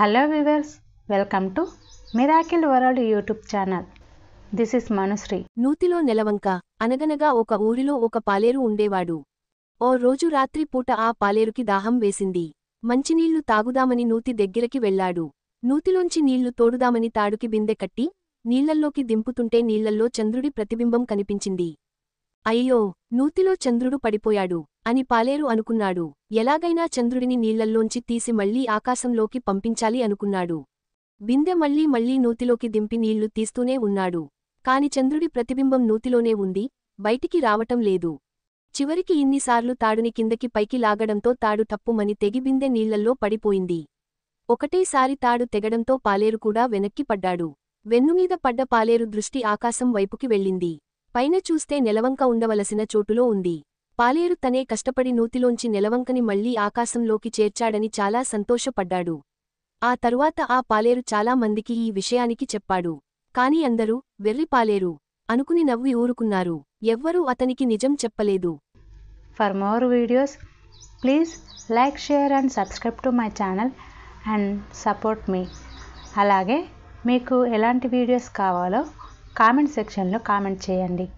Hello viewers, welcome to Miracle World YouTube channel. This is Manusri. నూతిలో నెలవంక అనగనగా ఒక ఊరిలో ఒక పాలేరు ఉండేవాడు. ఓ రోజు రాత్రి పూట ఆ పాలేరుకి దాహం వేసింది. మంచినీళ్లు తాగుదామని నూతి దగ్గరికి వెళ్లాడు. నూతిలోంచి నీళ్లు తోడుదామని తాడుకి బిందె కట్టి నీళ్లల్లోకి దింపుతుంటే నీళ్లల్లో చంద్రుడి ప్రతిబింబం కనిపించింది. అయ్యో, నూతిలో చంద్రుడు పడిపోయాడు అని పాలేరు అనుకున్నాడు. ఎలాగైనా చంద్రుడిని నీళ్లల్లోంచి తీసి మళ్లీ ఆకాశంలోకి పంపించాలి అనుకున్నాడు. బిందె మళ్లీ నూతిలోకి దింపి నీళ్లు తీస్తూనే ఉన్నాడు. కాని చంద్రుడి ప్రతిబింబం నూతిలోనే ఉంది, బయటికి రావటం లేదు. చివరికి ఇన్నిసార్లు తాడుని కిందకి పైకి లాగడంతో తాడు టప్పుమని తెగి బిందె నీళ్లల్లో పడిపోయింది. ఒకటేసారి తాడు తెగడంతో పాలేరు కూడా వెనక్కి పడ్డాడు. వెన్నుమీద పడ్డ పాలేరు దృష్టి ఆకాశం వైపుకి వెళ్ళింది. పైన చూస్తే నెలవంక ఉండవలసిన చోటులో ఉంది. పాలేరు తనే కష్టపడి నూతిలోంచి నెలవంకని మళ్లీ ఆకాశంలోకి చేర్చాడని చాలా సంతోషపడ్డాడు. ఆ తరువాత ఆ పాలేరు చాలా మందికి ఈ విషయానికి చెప్పాడు. కాని అందరూ వెర్రి పాలేరు అనుకుని నవ్వి ఊరుకున్నారు. ఎవ్వరూ అతనికి నిజం చెప్పలేదు. For more videos, please like, share and subscribe to my channel and support me. అలాగే మీకు ఎలాంటి వీడియోస్ కావాలో కామెంట్ సెక్షన్లో కామెంట్ చేయండి.